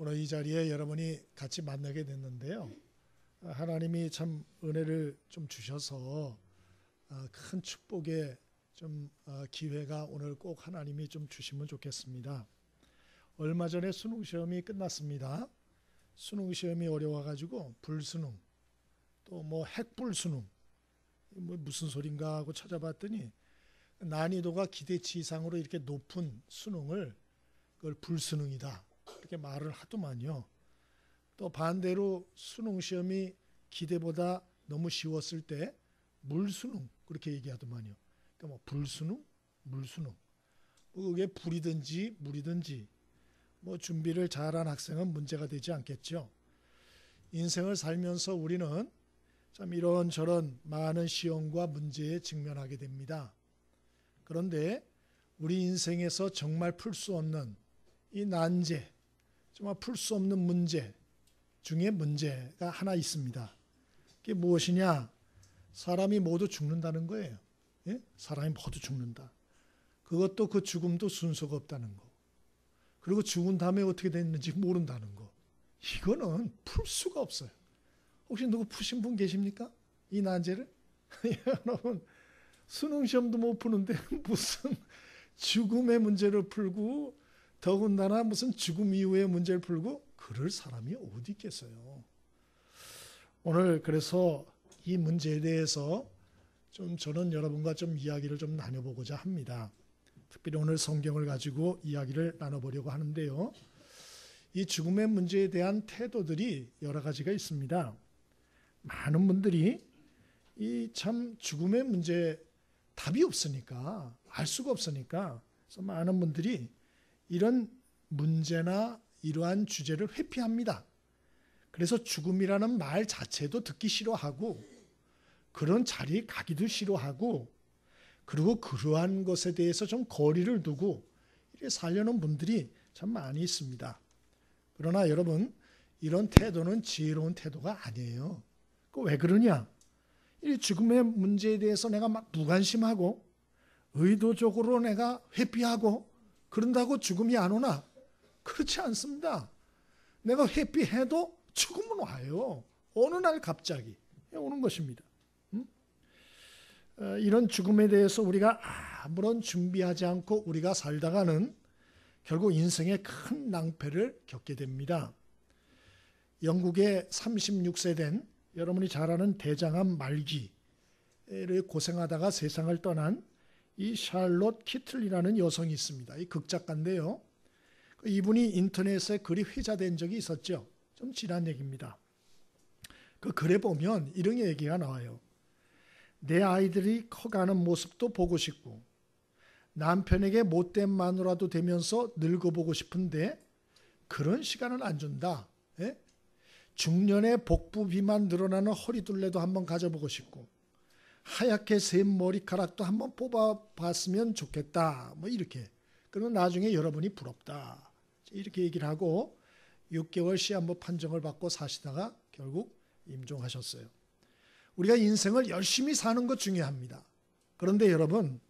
오늘 이 자리에 여러분이 같이 만나게 됐는데요. 하나님이 참 은혜를 좀 주셔서 큰 축복의 좀 기회가 오늘 꼭 하나님이 좀 주시면 좋겠습니다. 얼마 전에 수능 시험이 끝났습니다. 수능 시험이 어려워가지고 불수능, 또 뭐 핵불수능, 뭐 무슨 소린가 하고 찾아봤더니 난이도가 기대치 이상으로 이렇게 높은 수능을 그걸 불수능이다 이렇게 말을 하더만요. 또 반대로 수능 시험이 기대보다 너무 쉬웠을 때 물수능 그렇게 얘기하더만요. 그러니까 뭐 불수능, 물수능, 뭐 그게 불이든지 물이든지 뭐 준비를 잘한 학생은 문제가 되지 않겠죠. 인생을 살면서 우리는 참 이런저런 많은 시험과 문제에 직면하게 됩니다. 그런데 우리 인생에서 정말 풀 수 없는 이 난제, 정말 풀 수 없는 문제 중에 문제가 하나 있습니다. 그게 무엇이냐? 사람이 모두 죽는다는 거예요. 예? 사람이 모두 죽는다. 그것도 그 죽음도 순서가 없다는 거. 그리고 죽은 다음에 어떻게 됐는지 모른다는 거. 이거는 풀 수가 없어요. 혹시 누구 푸신 분 계십니까? 이 난제를? 여러분 수능 시험도 못 푸는데 무슨 죽음의 문제를 풀고 더군다나 무슨 죽음 이후의 문제를 풀고 그럴 사람이 어디 있겠어요. 오늘 그래서 이 문제에 대해서 좀 저는 여러분과 좀 이야기를 좀 나눠보고자 합니다. 특별히 오늘 성경을 가지고 이야기를 나눠보려고 하는데요. 이 죽음의 문제에 대한 태도들이 여러 가지가 있습니다. 많은 분들이 이 참 죽음의 문제 답이 없으니까 알 수가 없으니까 그래서 많은 분들이 이런 문제나 이러한 주제를 회피합니다. 그래서 죽음이라는 말 자체도 듣기 싫어하고 그런 자리에 가기도 싫어하고 그리고 그러한 것에 대해서 좀 거리를 두고 이렇게 살려는 분들이 참 많이 있습니다. 그러나 여러분 이런 태도는 지혜로운 태도가 아니에요. 왜 그러냐? 이 죽음의 문제에 대해서 내가 막 무관심하고 의도적으로 내가 회피하고 그런다고 죽음이 안 오나? 그렇지 않습니다. 내가 회피해도 죽음은 와요. 어느 날 갑자기 오는 것입니다. 이런 죽음에 대해서 우리가 아무런 준비하지 않고 우리가 살다가는 결국 인생의 큰 낭패를 겪게 됩니다. 영국의 36세 된 여러분이 잘 아는 대장암 말기를 고생하다가 세상을 떠난 이 샬롯 키틀이라는 여성이 있습니다. 이 극작가인데요. 이분이 인터넷에 글이 회자된 적이 있었죠. 좀 지난 얘기입니다. 그 글에 보면 이런 얘기가 나와요. 내 아이들이 커가는 모습도 보고 싶고 남편에게 못된 마누라도 되면서 늙어보고 싶은데 그런 시간은 안 준다. 예? 중년에 복부 비만 늘어나는 허리둘레도 한번 가져보고 싶고 하얗게 샘 머리카락도 한번 뽑아봤으면 좋겠다. 뭐 이렇게. 그러면 나중에 여러분이 부럽다. 이렇게 얘기를 하고 6개월 시한부 판정을 받고 사시다가 결국 임종하셨어요. 우리가 인생을 열심히 사는 것 중요합니다. 그런데 여러분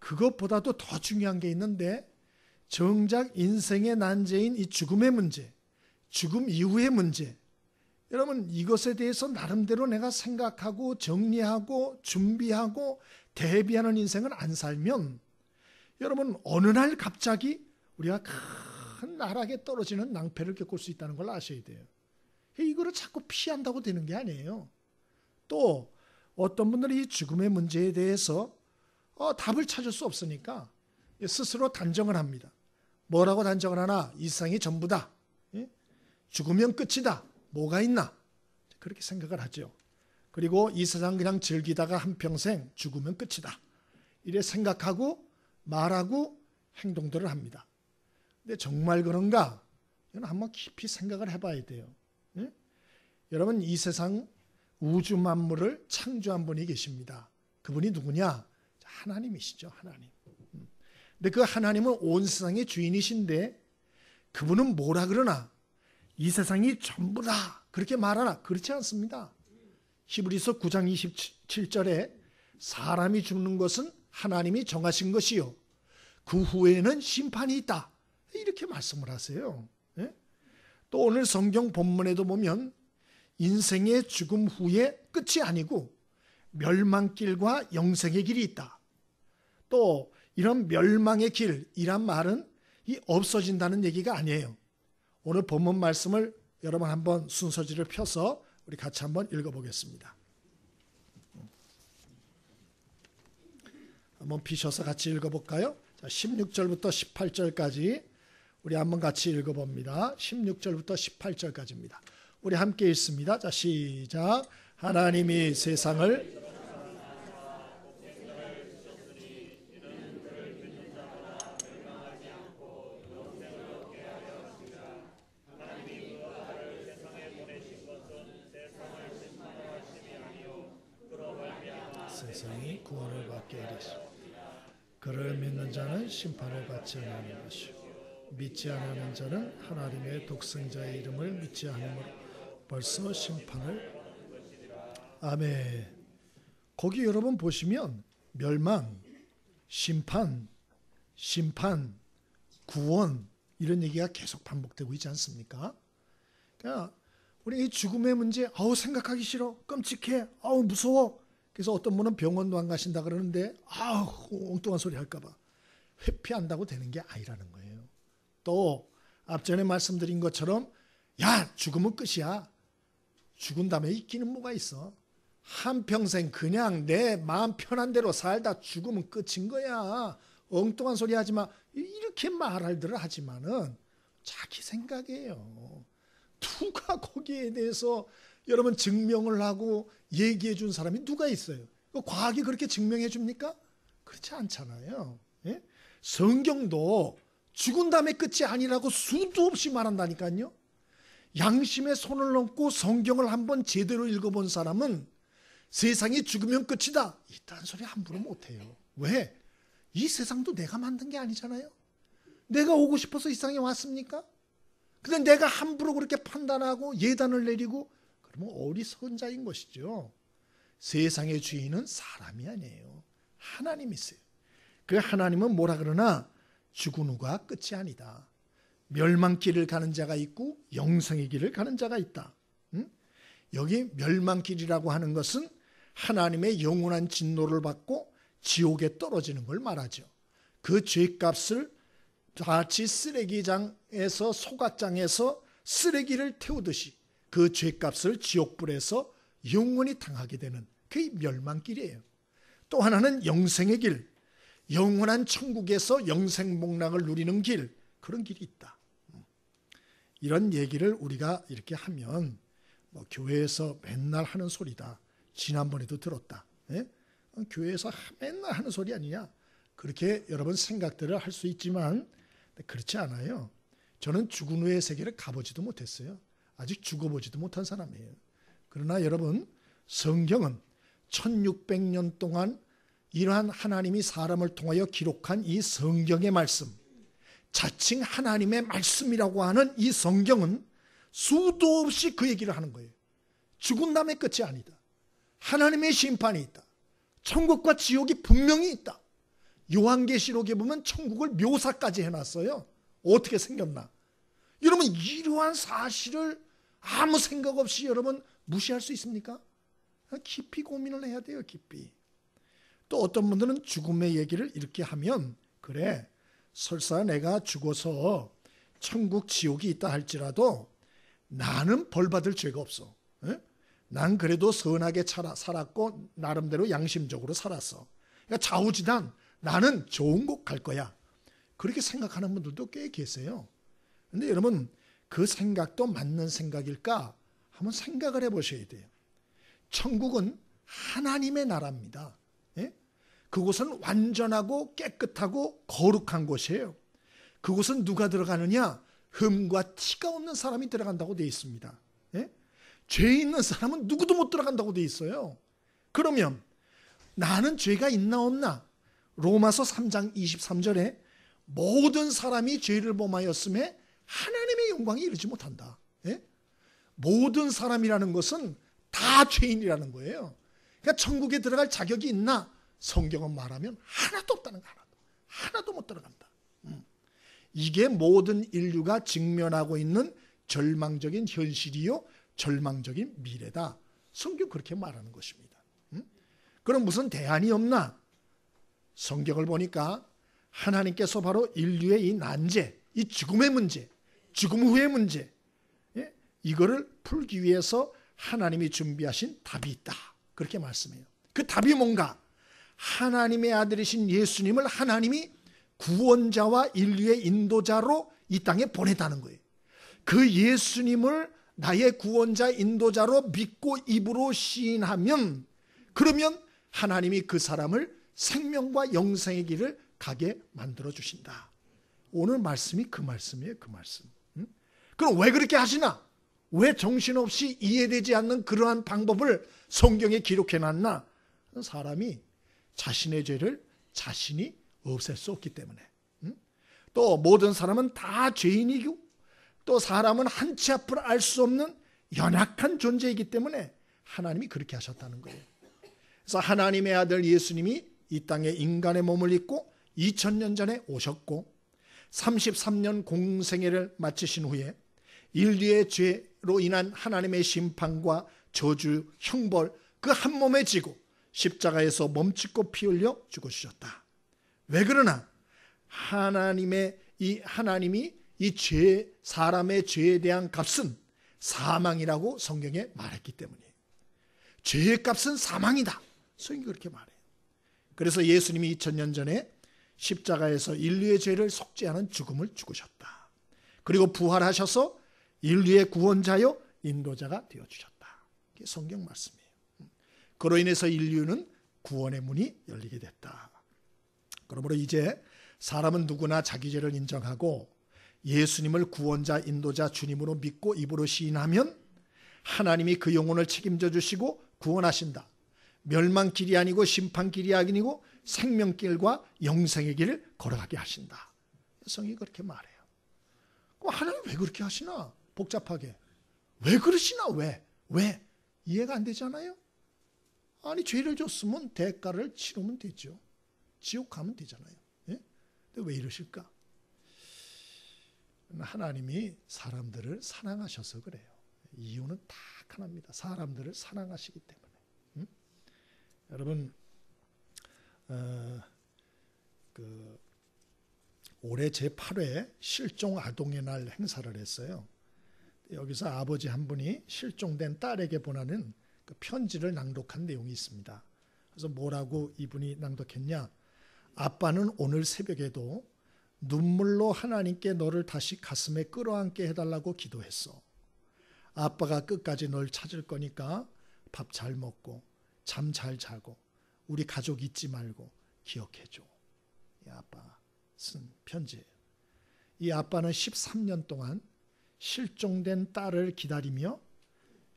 그것보다도 더 중요한 게 있는데 정작 인생의 난제인 이 죽음의 문제, 죽음 이후의 문제 여러분 이것에 대해서 나름대로 내가 생각하고 정리하고 준비하고 대비하는 인생을 안 살면 여러분 어느 날 갑자기 우리가 큰 나락에 떨어지는 낭패를 겪을 수 있다는 걸 아셔야 돼요. 이거를 자꾸 피한다고 되는 게 아니에요. 또 어떤 분들이 이 죽음의 문제에 대해서 답을 찾을 수 없으니까 스스로 단정을 합니다. 뭐라고 단정을 하나? 이 세상이 전부다. 죽으면 끝이다. 뭐가 있나? 그렇게 생각을 하죠. 그리고 이 세상 그냥 즐기다가 한평생 죽으면 끝이다. 이래 생각하고 말하고 행동들을 합니다. 근데 정말 그런가? 이건 한번 깊이 생각을 해봐야 돼요. 여러분 이 세상 우주 만물을 창조한 분이 계십니다. 그분이 누구냐? 하나님이시죠. 하나님. 근데 그 하나님은 온 세상의 주인이신데 그분은 뭐라 그러나? 이 세상이 전부다. 그렇게 말하나? 그렇지 않습니다. 히브리서 9장 27절에 사람이 죽는 것은 하나님이 정하신 것이요. 그 후에는 심판이 있다. 이렇게 말씀을 하세요. 또 오늘 성경 본문에도 보면 인생의 죽음 후에 끝이 아니고 멸망길과 영생의 길이 있다. 또 이런 멸망의 길이란 말은 이 없어진다는 얘기가 아니에요. 오늘 본문 말씀을 여러분 한번 순서지를 펴서 우리 같이 한번 읽어보겠습니다. 한번 피셔서 같이 읽어볼까요? 자, 16절부터 18절까지 우리 한번 같이 읽어봅니다. 16절부터 18절까지입니다. 우리 함께 읽습니다. 자, 시작. 하나님이 세상을 세상이 구원을 받게 하리라. 그를 믿는 자는 심판을 받지 않는 것이요 믿지 않는 자는 하나님의 독생자의 이름을 믿지 않으므로 벌써 심판을. 아멘. 거기 여러분 보시면 멸망, 심판, 구원 이런 얘기가 계속 반복되고 있지 않습니까? 그러니까 우리 이 죽음의 문제, 생각하기 싫어, 끔찍해, 무서워. 그래서 어떤 분은 병원도 안 가신다 그러는데 엉뚱한 소리 할까 봐 회피한다고 되는 게 아니라는 거예요. 또 앞전에 말씀드린 것처럼 야, 죽으면 끝이야. 죽은 다음에 있기는 뭐가 있어. 한평생 그냥 내 마음 편한 대로 살다 죽으면 끝인 거야. 엉뚱한 소리 하지 마. 이렇게 말할들을 하지만은 자기 생각이에요. 누가 거기에 대해서 여러분 증명을 하고 얘기해 준 사람이 누가 있어요? 과학이 그렇게 증명해 줍니까? 그렇지 않잖아요. 예? 성경도 죽은 다음에 끝이 아니라고 수도 없이 말한다니까요. 양심에 손을 얹고 성경을 한번 제대로 읽어본 사람은 세상이 죽으면 끝이다, 이딴 소리 함부로 못해요. 왜? 이 세상도 내가 만든 게 아니잖아요. 내가 오고 싶어서 이 세상에 왔습니까? 근데 내가 함부로 그렇게 판단하고 예단을 내리고 그러면 어리석은 자인 것이죠. 세상의 주인은 사람이 아니에요. 하나님이세요. 그 하나님은 뭐라 그러나 죽은 후가 끝이 아니다. 멸망길을 가는 자가 있고 영생의 길을 가는 자가 있다. 여기 멸망길이라고 하는 것은 하나님의 영원한 진노를 받고 지옥에 떨어지는 걸 말하죠. 그 죄값을 같이 쓰레기장에서 소각장에서 쓰레기를 태우듯이 그 죄값을 지옥불에서 영원히 당하게 되는 그게 멸망길이에요. 또 하나는 영생의 길, 영원한 천국에서 영생복락을 누리는 길, 그런 길이 있다. 이런 얘기를 우리가 이렇게 하면 교회에서 맨날 하는 소리다. 지난번에도 들었다. 예? 교회에서 맨날 하는 소리 아니냐. 그렇게 여러분 생각들을 할 수 있지만 그렇지 않아요. 저는 죽은 후의 세계를 가보지도 못했어요. 아직 죽어보지도 못한 사람이에요. 그러나 여러분, 성경은 1600년 동안 이러한 하나님이 사람을 통하여 기록한 이 성경의 말씀, 자칭 하나님의 말씀이라고 하는 이 성경은 수도 없이 그 얘기를 하는 거예요. 죽은 다음에 끝이 아니다. 하나님의 심판이 있다. 천국과 지옥이 분명히 있다. 요한계시록에 보면 천국을 묘사까지 해놨어요. 어떻게 생겼나. 여러분, 이러한 사실을 아무 생각 없이 여러분 무시할 수 있습니까? 깊이 고민을 해야 돼요. 깊이. 또 어떤 분들은 죽음의 얘기를 이렇게 하면, 그래, 설사 내가 죽어서 천국 지옥이 있다 할지라도 나는 벌받을 죄가 없어. 에? 난 그래도 선하게 살았고 나름대로 양심적으로 살았어. 그러니까 좌우지단 나는 좋은 곳 갈 거야. 그렇게 생각하는 분들도 꽤 계세요. 그런데 여러분, 그 생각도 맞는 생각일까? 한번 생각을 해보셔야 돼요. 천국은 하나님의 나라입니다. 예? 그곳은 완전하고 깨끗하고 거룩한 곳이에요. 그곳은 누가 들어가느냐? 흠과 티가 없는 사람이 들어간다고 되어 있습니다. 예? 죄 있는 사람은 누구도 못 들어간다고 되어 있어요. 그러면 나는 죄가 있나 없나? 로마서 3장 23절에 모든 사람이 죄를 범하였음에 하나님의 영광에 이르지 못한다. 예? 모든 사람이라는 것은 다 죄인이라는 거예요. 그러니까 천국에 들어갈 자격이 있나? 성경은 말하면 하나도 없다는 거. 하나도 못 들어간다. 이게 모든 인류가 직면하고 있는 절망적인 현실이요 절망적인 미래다. 성경 그렇게 말하는 것입니다. 그럼 무슨 대안이 없나? 성경을 보니까 하나님께서 바로 인류의 이 난제, 이 죽음의 문제, 죽음 후의 문제, 이거를 풀기 위해서 하나님이 준비하신 답이 있다. 그렇게 말씀해요. 그 답이 뭔가? 하나님의 아들이신 예수님을 하나님이 구원자와 인류의 인도자로 이 땅에 보내다는 거예요. 그 예수님을 나의 구원자 인도자로 믿고 입으로 시인하면, 그러면 하나님이 그 사람을 생명과 영생의 길을 가게 만들어 주신다. 오늘 말씀이 그 말씀이에요. 그 말씀. 그럼 왜 그렇게 하시나? 왜 정신없이 이해되지 않는 그러한 방법을 성경에 기록해 놨나? 사람이 자신의 죄를 자신이 없앨 수 없기 때문에, 또 모든 사람은 다 죄인이고 또 사람은 한치 앞을 알 수 없는 연약한 존재이기 때문에 하나님이 그렇게 하셨다는 거예요. 그래서 하나님의 아들 예수님이 이 땅에 인간의 몸을 입고 2000년 전에 오셨고 33년 공생애를 마치신 후에 인류의 죄로 인한 하나님의 심판과 저주, 형벌 그 한 몸에 지고 십자가에서 몸짓고 피 흘려 죽으셨다. 왜 그러나? 하나님이 이 죄, 사람의 죄에 대한 값은 사망이라고 성경에 말했기 때문이에요. 죄의 값은 사망이다. 성경이 그렇게 말해요. 그래서 예수님이 2000년 전에 십자가에서 인류의 죄를 속죄하는 죽음을 죽으셨다. 그리고 부활하셔서 인류의 구원자요 인도자가 되어주셨다. 이게 성경 말씀이에요. 그로 인해서 인류는 구원의 문이 열리게 됐다. 그러므로 이제 사람은 누구나 자기 죄를 인정하고 예수님을 구원자 인도자 주님으로 믿고 입으로 시인하면 하나님이 그 영혼을 책임져 주시고 구원하신다. 멸망길이 아니고 심판길이 아니고 생명길과 영생의 길을 걸어가게 하신다. 성경이 그렇게 말해요. 그럼 하나님 왜 그렇게 하시나? 복잡하게. 왜 그러시나? 왜? 이해가 안 되잖아요. 아니 죄를 줬으면 대가를 치르면 되죠. 지옥 가면 되잖아요. 예? 근데 왜 이러실까? 하나님이 사람들을 사랑하셔서 그래요. 이유는 딱 하나입니다. 사람들을 사랑하시기 때문에. 여러분, 올해 제8회 실종 아동의 날 행사를 했어요. 여기서 아버지 한 분이 실종된 딸에게 보내는 그 편지를 낭독한 내용이 있습니다. 그래서 뭐라고 이분이 낭독했냐? 아빠는 오늘 새벽에도 눈물로 하나님께 너를 다시 가슴에 끌어안게 해달라고 기도했어. 아빠가 끝까지 널 찾을 거니까 밥 잘 먹고 잠 잘 자고 우리 가족 잊지 말고 기억해줘. 이 아빠가 쓴 편지예요. 이 아빠는 13년 동안 실종된 딸을 기다리며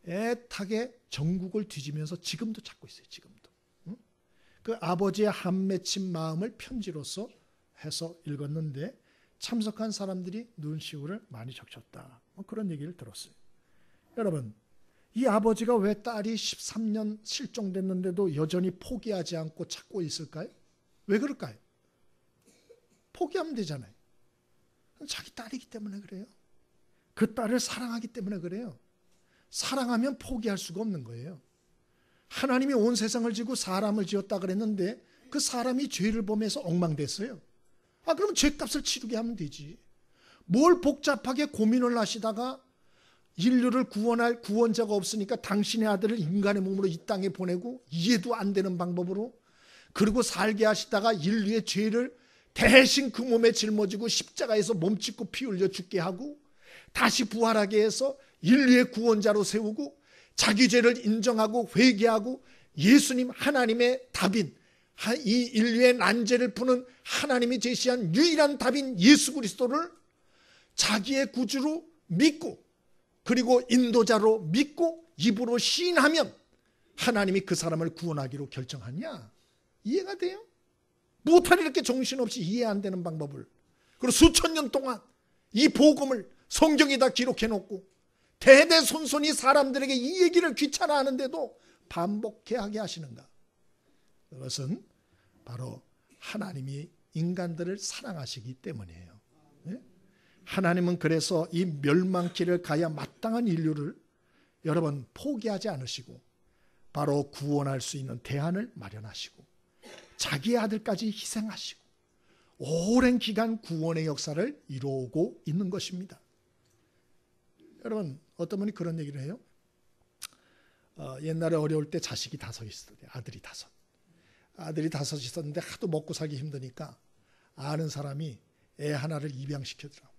애타게 전국을 뒤지면서 지금도 찾고 있어요. 지금도. 그 아버지의 한 맺힌 마음을 편지로서 해서 읽었는데 참석한 사람들이 눈시울을 많이 적셨다. 그런 얘기를 들었어요. 여러분, 이 아버지가 왜 딸이 13년 실종됐는데도 여전히 포기하지 않고 찾고 있을까요? 왜 그럴까요? 포기하면 되잖아요. 자기 딸이기 때문에 그래요. 그 딸을 사랑하기 때문에 그래요. 사랑하면 포기할 수가 없는 거예요. 하나님이 온 세상을 지고 사람을 지었다 그랬는데 그 사람이 죄를 범해서 엉망됐어요. 그럼 죄값을 치르게 하면 되지. 뭘 복잡하게 고민을 하시다가 인류를 구원할 구원자가 없으니까 당신의 아들을 인간의 몸으로 이 땅에 보내고 이해도 안 되는 방법으로 그리고 살게 하시다가 인류의 죄를 대신 그 몸에 짊어지고 십자가에서 몸짓고 피 흘려 죽게 하고 다시 부활하게 해서 인류의 구원자로 세우고 자기 죄를 인정하고 회개하고 예수님 하나님의 답인 이 인류의 난제를 푸는 하나님이 제시한 유일한 답인 예수 그리스도를 자기의 구주로 믿고 그리고 인도자로 믿고 입으로 시인하면 하나님이 그 사람을 구원하기로 결정하냐? 이해가 돼요? 못하리 이렇게 정신없이 이해 안 되는 방법을. 그리고 수천 년 동안 이 복음을 성경에다 기록해 놓고 대대손손이 사람들에게 이 얘기를 귀찮아하는데도 반복해 하게 하시는가? 그것은 바로 하나님이 인간들을 사랑하시기 때문이에요. 하나님은 그래서 이 멸망길을 가야 마땅한 인류를 여러분 포기하지 않으시고 바로 구원할 수 있는 대안을 마련하시고 자기의 아들까지 희생하시고 오랜 기간 구원의 역사를 이루고 있는 것입니다. 여러분 어떤 분이 그런 얘기를 해요. 옛날에 어려울 때 자식이 5 있었대요. 아들이 5 있었는데 하도 먹고 살기 힘드니까 아는 사람이 애 하나를 입양시키더라고.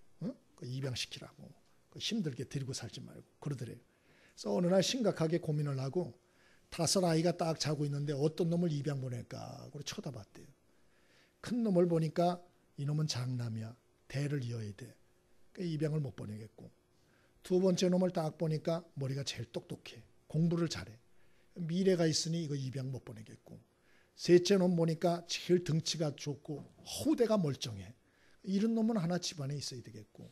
입양시키라고. 힘들게 데리고 살지 말고 그러더래요. 그래서 어느 날 심각하게 고민을 하고 5 아이가 딱 자고 있는데 어떤 놈을 입양 보낼까 그걸 쳐다봤대요. 큰 놈을 보니까 이놈은 장남이야. 대를 이어야 돼. 그러니까 입양을 못 보내겠고 2번째 놈을 딱 보니까 머리가 제일 똑똑해. 공부를 잘해. 미래가 있으니 이거 입양 못 보내겠고 3째 놈 보니까 제일 등치가 좋고 후대가 멀쩡해. 이런 놈은 하나 집안에 있어야 되겠고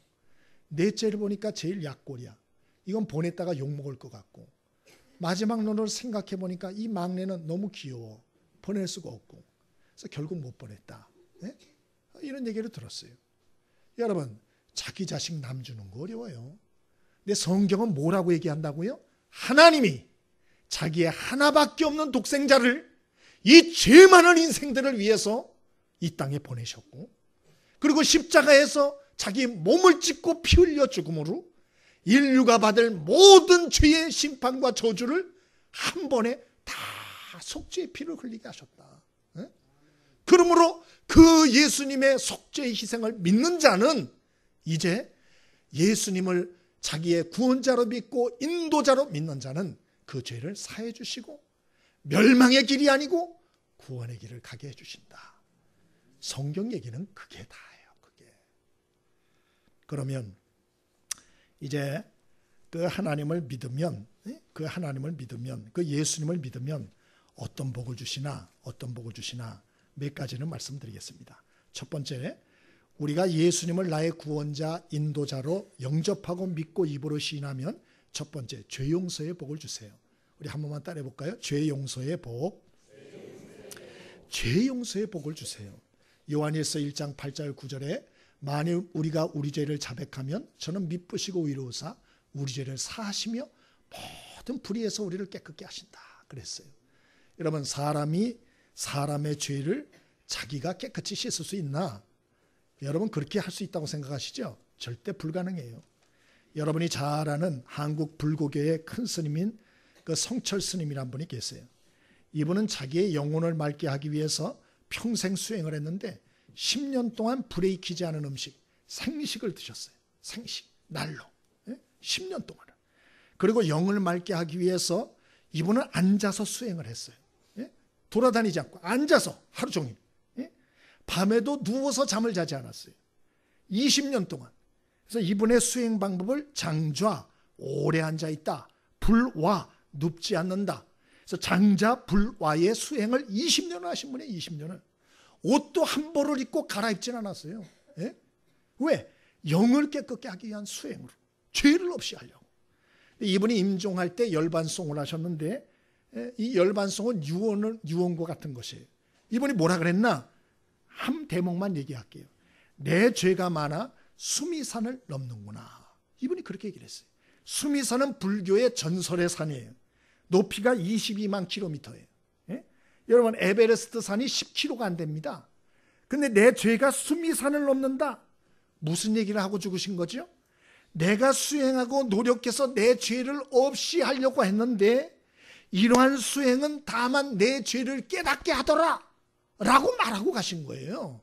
4째를 보니까 제일 약골이야. 이건 보냈다가 욕먹을 것 같고 마지막 놈을 생각해 보니까 이 막내는 너무 귀여워. 보낼 수가 없고 그래서 결국 못 보냈다. 네? 이런 얘기를 들었어요. 여러분 자기 자식 남 주는 거 어려워요. 근데 성경은 뭐라고 얘기한다고요? 하나님이 자기의 하나밖에 없는 독생자를 이 죄 많은 인생들을 위해서 이 땅에 보내셨고 그리고 십자가에서 자기 몸을 찢고 피 흘려 죽음으로 인류가 받을 모든 죄의 심판과 저주를 한 번에 다 속죄의 피를 흘리게 하셨다. 그러므로 그 예수님의 속죄의 희생을 믿는 자는 이제 예수님을 자기의 구원자로 믿고 인도자로 믿는 자는 그 죄를 사해 주시고 멸망의 길이 아니고 구원의 길을 가게 해주신다. 성경 얘기는 그게 다예요. 그게. 그러면 이제 그 하나님을 믿으면 그 예수님을 믿으면 어떤 복을 주시나 몇 가지는 말씀드리겠습니다. 첫 번째, 우리가 예수님을 나의 구원자 인도자로 영접하고 믿고 입으로 시인하면 첫 번째 죄 용서의 복을 주세요. 우리 한 번만 따라해 볼까요? 죄 용서의 복. 죄 용서의 복을 주세요. 요한일서 1장 8절 9절에 만일 우리가 우리 죄를 자백하면 저는 미쁘시고 의로우사 우리 죄를 사하시며 모든 불의에서 우리를 깨끗게 하신다 그랬어요. 여러분 사람이 사람의 죄를 자기가 깨끗이 씻을 수 있나? 여러분 그렇게 할 수 있다고 생각하시죠? 절대 불가능해요. 여러분이 잘 아는 한국 불교계의 큰 스님인 그 성철 스님이란 분이 계세요. 이분은 자기의 영혼을 맑게 하기 위해서 평생 수행을 했는데 10년 동안 불에 익히지 않은 음식, 생식을 드셨어요. 생식, 날로. 10년 동안. 그리고 영을 맑게 하기 위해서 이분은 앉아서 수행을 했어요. 돌아다니지 않고 앉아서 하루 종일. 밤에도 누워서 잠을 자지 않았어요. 20년 동안. 그래서 이분의 수행 방법을 장좌, 오래 앉아있다. 불와, 눕지 않는다. 그래서 장자, 불와의 수행을 20년을 하신 분이에요. 20년을. 옷도 한 벌을 입고 갈아입진 않았어요. 왜? 영을 깨끗게 하기 위한 수행으로. 죄를 없이 하려고. 이분이 임종할 때 열반송을 하셨는데 이 열반송은 유언과 같은 것이에요. 이분이 뭐라 그랬나? 한 대목만 얘기할게요. 내 죄가 많아 수미산을 넘는구나. 이분이 그렇게 얘기를 했어요. 수미산은 불교의 전설의 산이에요. 높이가 22만 킬로미터예요. 여러분 에베레스트 산이 10km가 안 됩니다. 근데 내 죄가 수미산을 넘는다. 무슨 얘기를 하고 죽으신 거죠? 내가 수행하고 노력해서 내 죄를 없이 하려고 했는데 이러한 수행은 다만 내 죄를 깨닫게 하더라 라고 말하고 가신 거예요.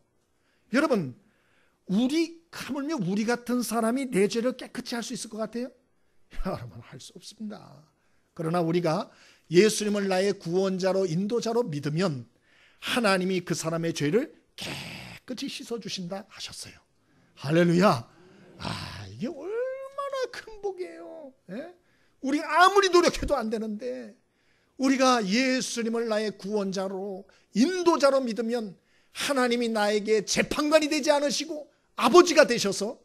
여러분 하물며 우리 같은 사람이 내 죄를 깨끗이 할 수 있을 것 같아요? 여러분 할 수 없습니다. 그러나 우리가 예수님을 나의 구원자로 인도자로 믿으면 하나님이 그 사람의 죄를 깨끗이 씻어주신다 하셨어요. 할렐루야. 이게 얼마나 큰 복이에요. 우리가 아무리 노력해도 안 되는데 우리가 예수님을 나의 구원자로 인도자로 믿으면 하나님이 나에게 재판관이 되지 않으시고 아버지가 되셔서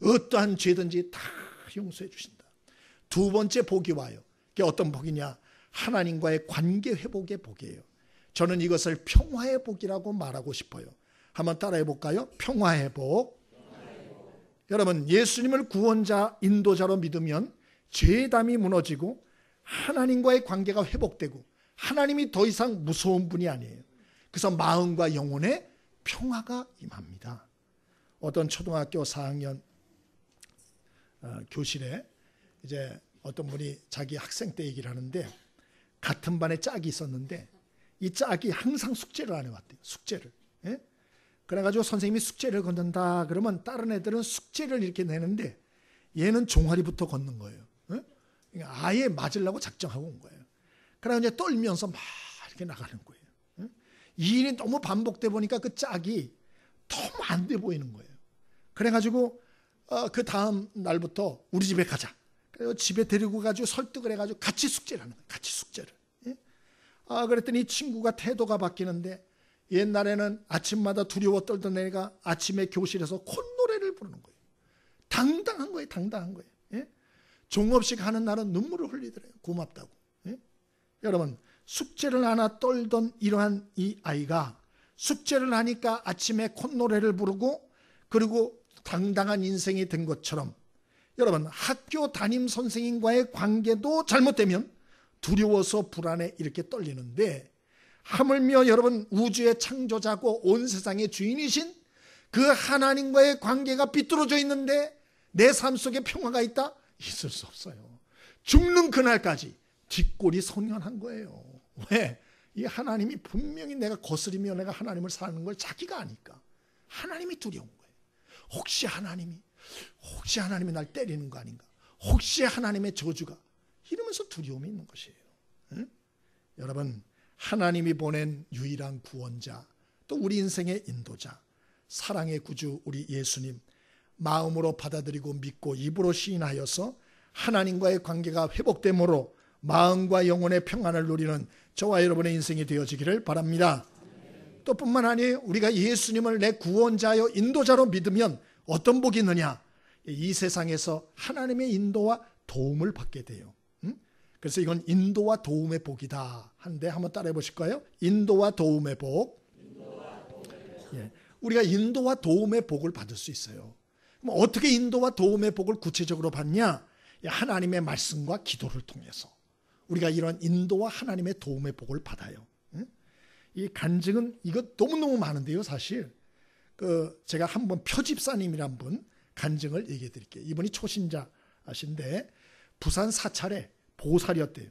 어떠한 죄든지 다 용서해 주신다. 두 번째 복이 와요. 그게 어떤 복이냐? 하나님과의 관계 회복의 복이에요. 저는 이것을 평화의 복이라고 말하고 싶어요. 한번 따라해 볼까요? 평화의 복. 여러분, 예수님을 구원자, 인도자로 믿으면 죄의 담이 무너지고 하나님과의 관계가 회복되고 하나님이 더 이상 무서운 분이 아니에요. 그래서 마음과 영혼의 평화가 임합니다. 어떤 초등학교 4학년 교실에 이제 어떤 분이 자기 학생 때 얘기를 하는데, 같은 반에 짝이 있었는데 이 짝이 항상 숙제를 안 해왔대요. 숙제를. 예? 그래가지고 선생님이 숙제를 걷는다 그러면 다른 애들은 숙제를 이렇게 내는데 얘는 종아리부터 걷는 거예요. 예? 그러니까 아예 맞으려고 작정하고 온 거예요. 그래서 이제 떨면서 막 이렇게 나가는 거예요. 예? 이 일이 너무 반복돼 보니까 그 짝이 너무 안 돼 보이는 거예요. 그래가지고 그 다음 날부터 우리 집에 가자. 그래서 집에 데리고 가지고 설득을 해가지고 같이 숙제를 하는 거예요. 같이 숙제를. 예? 그랬더니 친구가 태도가 바뀌는데, 옛날에는 아침마다 두려워 떨던 애가 아침에 교실에서 콧노래를 부르는 거예요. 당당한 거예요. 당당한 거예요. 예? 종업식 하는 날은 눈물을 흘리더래요. 고맙다고. 예? 여러분, 숙제를 하나 떨던 이러한 이 아이가 숙제를 하니까 아침에 콧노래를 부르고 그리고 당당한 인생이 된 것처럼, 여러분, 학교 담임 선생님과의 관계도 잘못되면 두려워서 불안해 이렇게 떨리는데, 하물며 여러분, 우주의 창조자고 온 세상의 주인이신 그 하나님과의 관계가 삐뚤어져 있는데 내 삶 속에 평화가 있다? 있을 수 없어요. 죽는 그날까지 뒷골이 선연한 거예요. 왜? 이 하나님이 분명히 내가 거스리며 내가 하나님을 사는 걸 자기가 아니까 하나님이 두려운 거예요. 혹시 하나님이 날 때리는 거 아닌가? 혹시 하나님의 저주가, 이러면서 두려움이 있는 것이에요. 응? 여러분, 하나님이 보낸 유일한 구원자, 또 우리 인생의 인도자, 사랑의 구주 우리 예수님, 마음으로 받아들이고 믿고 입으로 시인하여서 하나님과의 관계가 회복됨으로 마음과 영혼의 평안을 누리는 저와 여러분의 인생이 되어지기를 바랍니다. 또 뿐만 아니에요. 우리가 예수님을 내 구원자여 인도자로 믿으면 어떤 복이 있느냐? 이 세상에서 하나님의 인도와 도움을 받게 돼요. 그래서 이건 인도와 도움의 복이다 하는데 한번 따라해 보실까요? 인도와 도움의 복. 예, 우리가 인도와 도움의 복을 받을 수 있어요. 그럼 어떻게 인도와 도움의 복을 구체적으로 받냐? 하나님의 말씀과 기도를 통해서 우리가 이런 인도와 하나님의 도움의 복을 받아요. 이 간증은 이거 너무너무 많은데요. 사실 제가 한번 표집사님이란 분 간증을 얘기해 드릴게요. 이분이 초신자신데 부산 사찰에 보살이었대요.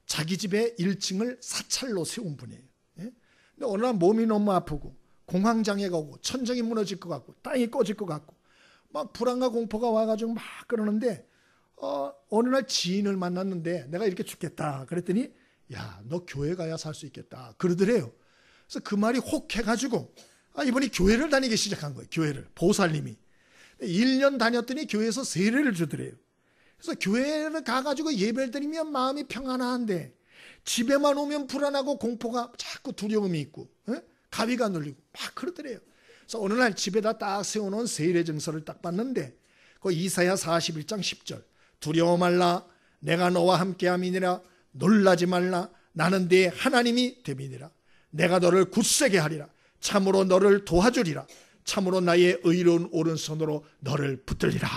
자기 집에 1층을 사찰로 세운 분이에요. 예? 근데 어느 날 몸이 너무 아프고 공황장애가 오고 천정이 무너질 것 같고 땅이 꺼질 것 같고 막 불안과 공포가 와가지고 막 그러는데 어느 날 지인을 만났는데 내가 이렇게 죽겠다 그랬더니, 야, 너 교회 가야 살 수 있겠다 그러더래요. 그래서 그 말이 혹 해가지고 이분이 교회를 다니기 시작한 거예요. 교회를, 보살님이 1년 다녔더니 교회에서 세례를 주더래요. 그래서 교회를 가가지고 예배를 드리면 마음이 평안한데 집에만 오면 불안하고 공포가 자꾸 두려움이 있고 가위가 눌리고 막 그러더래요. 그래서 어느 날 집에다 딱 세워놓은 세례 증서를 딱 봤는데 그 이사야 41장 10절, 두려워 말라 내가 너와 함께함이니라, 놀라지 말라 나는 네 하나님이 됨이니라, 내가 너를 굳세게 하리라, 참으로 너를 도와주리라, 참으로 나의 의로운 오른손으로 너를 붙들리라.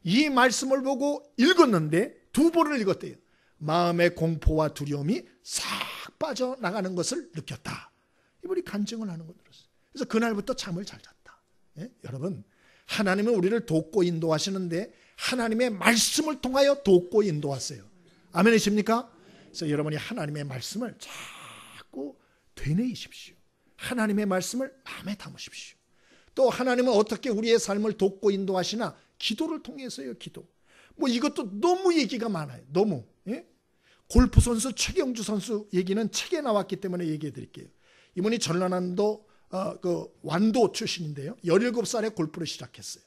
이 말씀을 보고 읽었는데 2번을 읽었대요. 마음의 공포와 두려움이 싹 빠져나가는 것을 느꼈다. 이분이 간증을 하는 거 들었어요. 그래서 그날부터 잠을 잘 잤다. 예? 여러분, 하나님은 우리를 돕고 인도하시는데 하나님의 말씀을 통하여 돕고 인도하세요. 아멘이십니까? 그래서 여러분이 하나님의 말씀을 자꾸 되뇌이십시오. 하나님의 말씀을 마음에 담으십시오. 또 하나님은 어떻게 우리의 삶을 돕고 인도하시나? 기도를 통해서요. 기도. 뭐 이것도 너무 얘기가 많아요. 너무. 예? 골프 선수 최경주 선수 얘기는 책에 나왔기 때문에 얘기해 드릴게요. 이분이 전라남도 완도 출신인데요. 17살에 골프를 시작했어요.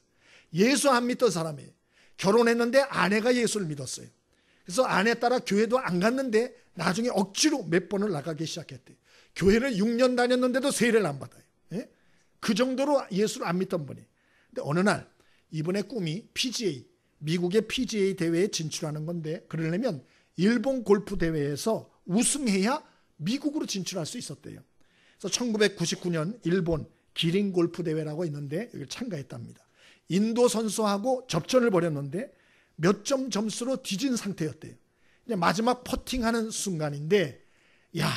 예수 안 믿던 사람이에요. 결혼했는데 아내가 예수를 믿었어요. 그래서 아내 따라 교회도 안 갔는데 나중에 억지로 몇 번을 나가기 시작했대요. 교회를 6년 다녔는데도 세례를 안 받아요. 예? 그 정도로 예수를 안 믿던 분이. 근데 어느 날 이분의 꿈이 PGA, 미국의 PGA 대회에 진출하는 건데, 그러려면 일본 골프 대회에서 우승해야 미국으로 진출할 수 있었대요. 그래서 1999년 일본 기린 골프 대회라고 있는데 여기 참가했답니다. 인도 선수하고 접전을 벌였는데 몇 점 점수로 뒤진 상태였대요. 이제 마지막 퍼팅하는 순간인데, 야,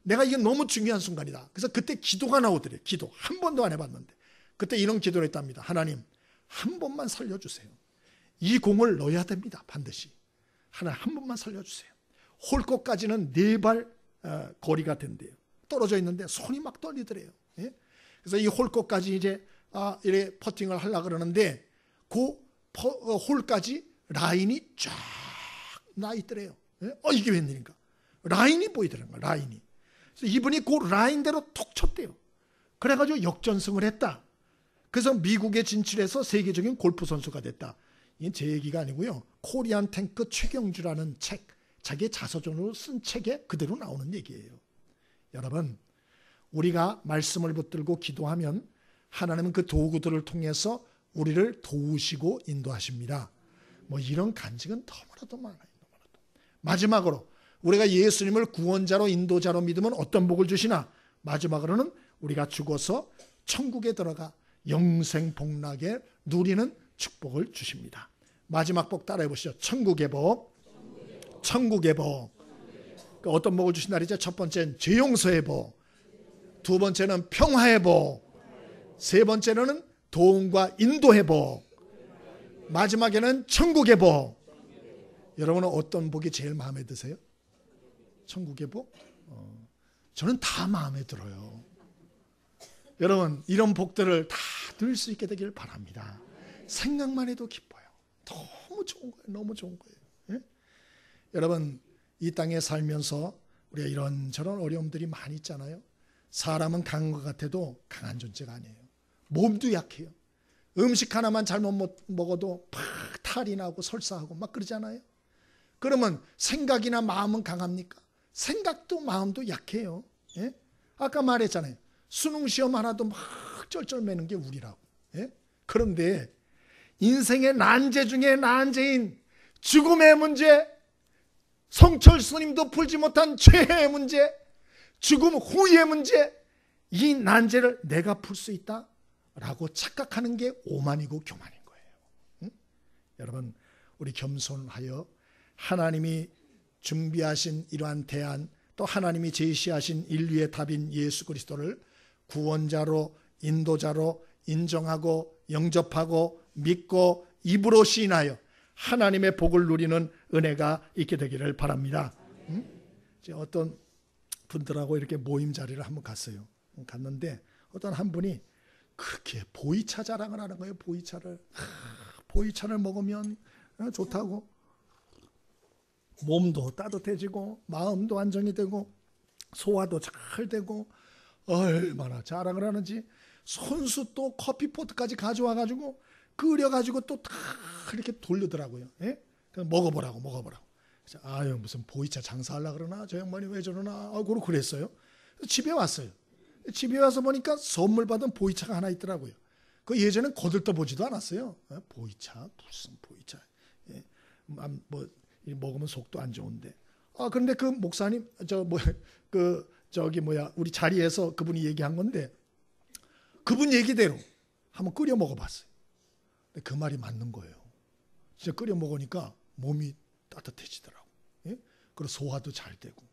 내가 이게 너무 중요한 순간이다. 그래서 그때 기도가 나오더래요. 기도 한 번도 안 해봤는데 그때 이런 기도를 했답니다. 하나님, 한 번만 살려주세요. 이 공을 넣어야 됩니다. 반드시. 하나님, 한 번만 살려주세요. 홀컵까지는 4발 거리가 된대요. 떨어져 있는데 손이 막 떨리더래요. 예? 그래서 이 홀컵까지 이제 이렇게 퍼팅을 하려고 그러는데 그 홀까지 라인이 쫙 나 있더래요. 예? 이게 웬일인가? 라인이 보이더라는 거야. 라인이. 그래서 이분이 그 라인대로 톡 쳤대요. 그래가지고 역전승을 했다. 그래서 미국에 진출해서 세계적인 골프 선수가 됐다. 이게 제 얘기가 아니고요. 코리안 탱크 최경주라는 책, 자기의 자서전으로 쓴 책에 그대로 나오는 얘기예요. 여러분, 우리가 말씀을 붙들고 기도하면 하나님은 그 도구들을 통해서 우리를 도우시고 인도하십니다. 뭐 이런 간증은 너무나도 많아요. 마지막으로 우리가 예수님을 구원자로 인도자로 믿으면 어떤 복을 주시나? 마지막으로는 우리가 죽어서 천국에 들어가 영생 복락에 누리는 축복을 주십니다. 마지막 복 따라해 보시죠. 천국의 복. 천국의 복. 어떤 복을 주신다 그랬죠? 첫 번째는 죄 용서의 복, 두 번째는 평화의 복, 세 번째는 도움과 인도의 복, 마지막에는 천국의 복. 여러분은 어떤 복이 제일 마음에 드세요? 천국의 복? 저는 다 마음에 들어요. 여러분, 이런 복들을 다 누릴 수 있게 되길 바랍니다. 생각만 해도 기뻐요. 너무 좋은 거예요. 너무 좋은 거예요. 예? 여러분, 이 땅에 살면서 우리가 이런저런 어려움들이 많이 있잖아요. 사람은 강한 것 같아도 강한 존재가 아니에요. 몸도 약해요. 음식 하나만 잘못 먹어도 팍 탈이 나고 설사하고 막 그러잖아요. 그러면 생각이나 마음은 강합니까? 생각도 마음도 약해요. 예? 아까 말했잖아요. 수능 시험 하나도 막 쩔쩔매는 게 우리라고. 예? 그런데 인생의 난제 중에 난제인 죽음의 문제, 성철 스님도 풀지 못한 죄의 문제, 죽음 후의 문제, 이 난제를 내가 풀 수 있다라고 착각하는 게 오만이고 교만인 거예요. 응? 여러분, 우리 겸손하여 하나님이 준비하신 이러한 대안, 또 하나님이 제시하신 인류의 답인 예수 그리스도를 구원자로 인도자로 인정하고 영접하고 믿고 입으로 시인하여 하나님의 복을 누리는 은혜가 있게 되기를 바랍니다. 응? 어떤 분들하고 이렇게 모임 자리를 한번 갔어요. 갔는데 어떤 한 분이 그렇게 보이차 자랑을 하는 거예요. 보이차를. 보이차를 먹으면 좋다고. 몸도 따뜻해지고 마음도 안정이 되고 소화도 잘 되고 얼마나 자랑을 하는지. 손수 또 커피포트까지 가져와가지고 끓여가지고 또 다 이렇게 돌리더라고요. 예? 먹어보라고. 그래서 아유, 무슨 보이차 장사하려고 그러나? 저 양반이 왜 저러나? 그랬어요. 집에 왔어요. 집에 와서 보니까 선물 받은 보이차가 하나 있더라고요. 그 예전엔 거들떠보지도 않았어요. 보이차? 무슨 보이차? 예? 먹으면 속도 안 좋은데. 그런데 그 목사님, 우리 자리에서 그분이 얘기한 건데, 그분 얘기대로 한번 끓여 먹어봤어요. 근데 그 말이 맞는 거예요. 진짜 끓여 먹으니까 몸이 따뜻해지더라고. 예? 그리고 소화도 잘 되고,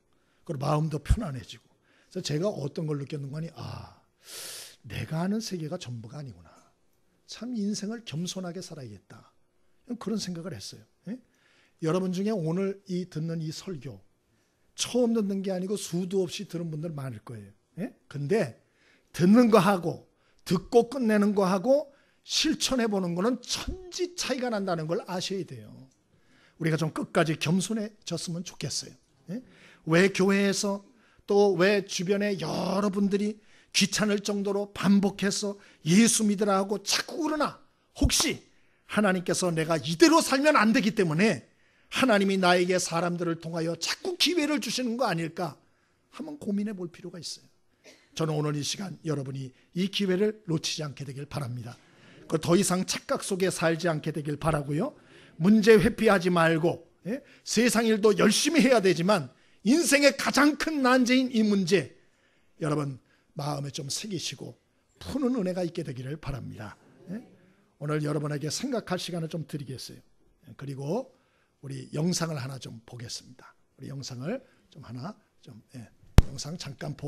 그리고 마음도 편안해지고. 그래서 제가 어떤 걸 느꼈는 거니, 내가 아는 세계가 전부가 아니구나. 참 인생을 겸손하게 살아야겠다. 그런 생각을 했어요. 예? 여러분 중에 오늘 듣는 이 설교 처음 듣는 게 아니고 수도 없이 들은 분들 많을 거예요. 예? 근데 듣는 거 하고 듣고 끝내는 거 하고 실천해 보는 거는 천지 차이가 난다는 걸 아셔야 돼요. 우리가 좀 끝까지 겸손해졌으면 좋겠어요. 예? 왜 교회에서 또 왜 주변에 여러분들이 귀찮을 정도로 반복해서 예수 믿으라 하고 자꾸 그러나? 혹시 하나님께서 내가 이대로 살면 안 되기 때문에 하나님이 나에게 사람들을 통하여 자꾸 기회를 주시는 거 아닐까? 한번 고민해 볼 필요가 있어요. 저는 오늘 이 시간 여러분이 이 기회를 놓치지 않게 되길 바랍니다. 더 이상 착각 속에 살지 않게 되길 바라고요. 문제 회피하지 말고 세상 일도 열심히 해야 되지만 인생의 가장 큰 난제인 이 문제, 여러분 마음에 좀 새기시고 푸는 은혜가 있게 되기를 바랍니다. 오늘 여러분에게 생각할 시간을 좀 드리겠어요. 그리고 우리 영상을 하나 좀 보겠습니다. 우리 영상을 좀 하나 영상 잠깐 보고